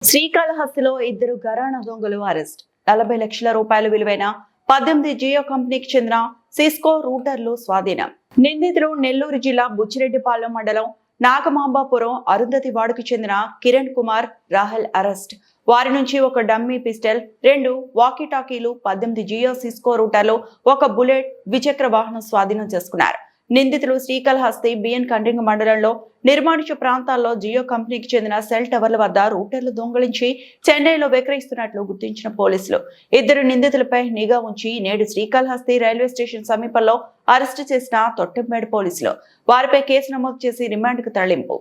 శ్రీకాళహస్తిలో ఇద్దరు ఘరానా దొంగలు అరెస్ట్. 40 లక్షల రూపాయల విలువైన 18 జియో కంపెనీకి చెందిన సిస్కో రూటర్లు స్వాధీనం. నిందితులు నెల్లూరు జిల్లా బుచ్చిరెడ్డిపాలెం మండలం నాగమాంబాపురం అరుంధతివాడకు చెందిన కిరణ్ కుమార్, రాహుల్ అరెస్ట్. వారి నుంచి ఒక డమ్మీ పిస్టల్, 2 వాకీటాకీలు, 18 జియో సిస్కో రూటర్లు, ఒక బుల్లెట్, ద్విచక్ర వాహనం స్వాధీనం చేసుకున్నారు. నిందితులు శ్రీకాళహస్తి బిఎన్ కండ్రింగ్ మండలంలో నిర్మాణించు ప్రాంతాల్లో జియో కంపెనీకి చెందిన సెల్ టవర్ల వద్ద రూటర్లు దొంగిలించి చెన్నైలో విక్రయిస్తున్నట్లు గుర్తించిన పోలీసులు ఇద్దరు నిందితులపై నిఘా ఉంచి నేడు శ్రీకాళహస్తి రైల్వే స్టేషన్ సమీపంలో అరెస్టు చేసిన తొట్టంపేట పోలీసులు వారిపై కేసు నమోదు చేసి రిమాండ్కు తరలింపు.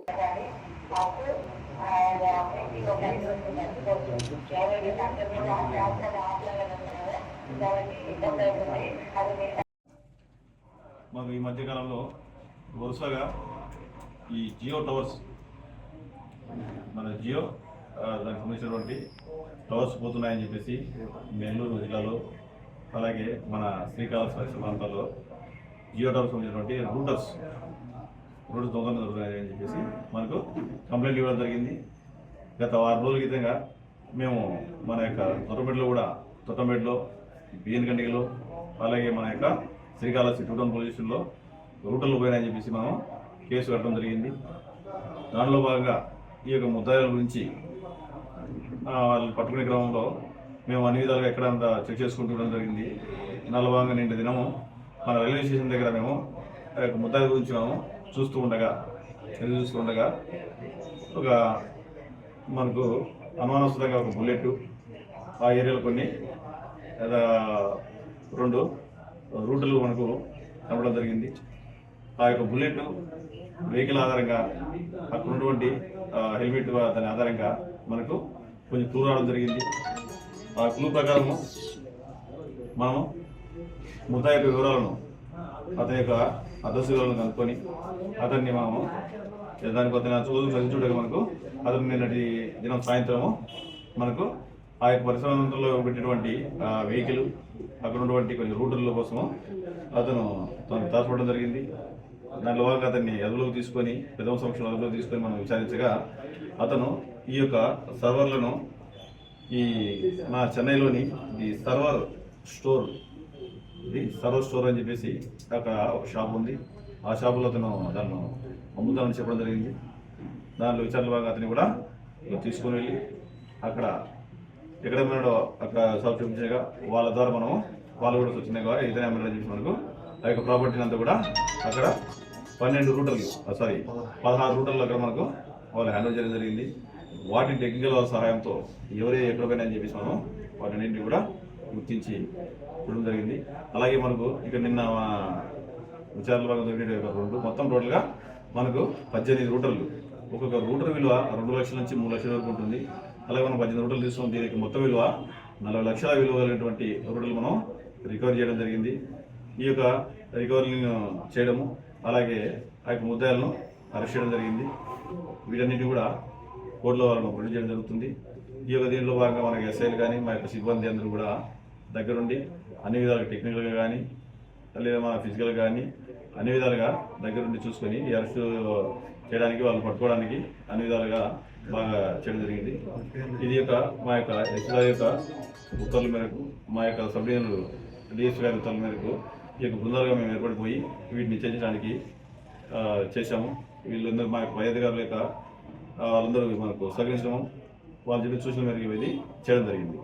మాకు ఈ మధ్యకాలంలో వరుసగా ఈ జియో టవర్స్, మన జియో దానికి సంబంధించినటువంటి టవర్స్ పోతున్నాయని చెప్పేసి నెల్లూరు జిల్లాలో, అలాగే మన శ్రీకాళహస్తి పరిసర ప్రాంతాల్లో జియో టవర్స్ సంబంధించినటువంటి రూటర్స్ దొంగలు దొరుకుతున్నాయని చెప్పేసి మనకు కంప్లైంట్ ఇవ్వడం జరిగింది. గత 6 రోజుల క్రితంగా మేము మన యొక్క తొట్టంపేటలో బిఎన్ కండిగలో, అలాగే మన యొక్క శ్రీకాళహస్తి 2 టౌన్ పోలీస్ స్టేషన్లో రూటర్లు పోయినాయని చెప్పేసి మనం కేసు కట్టడం జరిగింది. దానిలో భాగంగా ఈ యొక్క ముద్దాయిల గురించి వాళ్ళు పట్టుకునే క్రమంలో మేము అన్ని విధాలుగా ఎక్కడంతా చెక్ చేసుకుంటూ జరిగింది. దానిలో భాగంగా నిండి దినము మన రైల్వే స్టేషన్ దగ్గర మేము ఆ యొక్క ముద్దాయిల గురించి మేము చూస్తూ ఉండగా ఒక మనకు అనుమానాస్పదంగా ఒక బుల్లెట్, ఆ ఏరియాలో కొన్ని 2 రూటర్లు మనకు కనపడడం జరిగింది. ఆ యొక్క బుల్లెట్ వెహికల్ ఆధారంగా, అక్కడ ఉన్నటువంటి హెల్మెట్ దాని ఆధారంగా మనకు కొంచెం క్లూ రావడం జరిగింది. ఆ క్లూ ప్రకారము మనము ముద్దాయి యొక్క వివరాలను, అతని యొక్క అడ్రస్ వివరాలను కనుక్కొని అతన్ని మనము దానికి చదివించుండగా మనకు అతను నిన్నటి దినం సాయంత్రము మనకు ఆ యొక్క పరిసరాలలో పెట్టినటువంటి వెహికల్, అక్కడ ఉన్నటువంటి కొన్ని రూటర్ల కోసము అతను తాపడడం జరిగింది. దానిలో భాగంగా అతన్ని అదుపులోకి తీసుకొని, పెద్ద సంవత్సరం అదుపులోకి తీసుకొని మనం విచారించగా అతను ఈ యొక్క సర్వర్లను నా చెన్నైలోని సర్వర్ స్టోర్ అని చెప్పేసి అక్కడ ఒక షాప్ ఉంది. ఆ షాపులో అతను దాన్ని అమ్ముతానని చెప్పడం జరిగింది. దానిలో విచారణ భాగంగా అతన్ని కూడా తీసుకొని వెళ్ళి అక్కడ ఎక్కడ ఉన్నాడో అక్కడ షాప్ చూపించగా వాళ్ళ ద్వారా మనం వాళ్ళు కూడా వచ్చినాయి ఇతనే అమ్మారని చెప్పి మనకు ఆ యొక్క ప్రాపర్టీని అంతా కూడా అక్కడ 16 రూటర్లు అక్కడ మనకు వాళ్ళు హ్యాండ్ ఓవర్ చేయడం జరిగింది. వాటిని టెక్నికల్ వాళ్ళ సహాయంతో ఎక్కడ పోయినా అని చెప్పేసి మనం వాటిని కూడా గుర్తించి చూడడం జరిగింది. అలాగే మనకు ఇక్కడ నిన్న విచారణ భాగం దొరికిన మొత్తం టోటల్గా మనకు 18 రూటర్లు, ఒక్కొక్క రూటర్ విలువ 2 లక్షల నుంచి 3 లక్షల వరకు ఉంటుంది. అలాగే మనం 18 రూటర్లు తీసుకుని దీనికి మొత్తం విలువ 40 లక్షల విలువ కలిగినటువంటి రూటర్లు మనం రికవరీ చేయడం జరిగింది. ఈ యొక్క రికవరీని చేయడము, అలాగే ఆ యొక్క ముద్దాయిలను అరెస్ట్ చేయడం జరిగింది. వీటన్నిటి కూడా కోర్టులో వాళ్ళను ప్రొడ్యూస్ చేయడం జరుగుతుంది. ఈ యొక్క దీనిలో భాగంగా మనకి ఎస్ఐలు కానీ, మా యొక్క సిబ్బంది అందరూ కూడా దగ్గరుండి అన్ని విధాలుగా టెక్నికల్గా కానీ, లేదా మన ఫిజికల్గా కానీ అన్ని విధాలుగా దగ్గరుండి చూసుకొని ఈ అరెస్టు చేయడానికి, వాళ్ళు పట్టుకోవడానికి అన్ని విధాలుగా బాగా చేయడం జరిగింది. ఇది యొక్క మా యొక్క ఎస్ఐ యొక్క ఉత్తర్వుల మేరకు, మా యొక్క సబ్ డివిజనల్ డిఎస్పీ గారి ఉత్తర్వుల మేరకు ఈ యొక్క బృందాలుగా మేము ఏర్పడిపోయి వీటిని చేయించడానికి చేశాము. వీళ్ళందరూ మా యొక్క పై అధికారుల యొక్క వాళ్ళందరూ మనకు సహకరించడము, వాళ్ళు చెప్పిన సూచనల మేరకు ఇది చేయడం జరిగింది.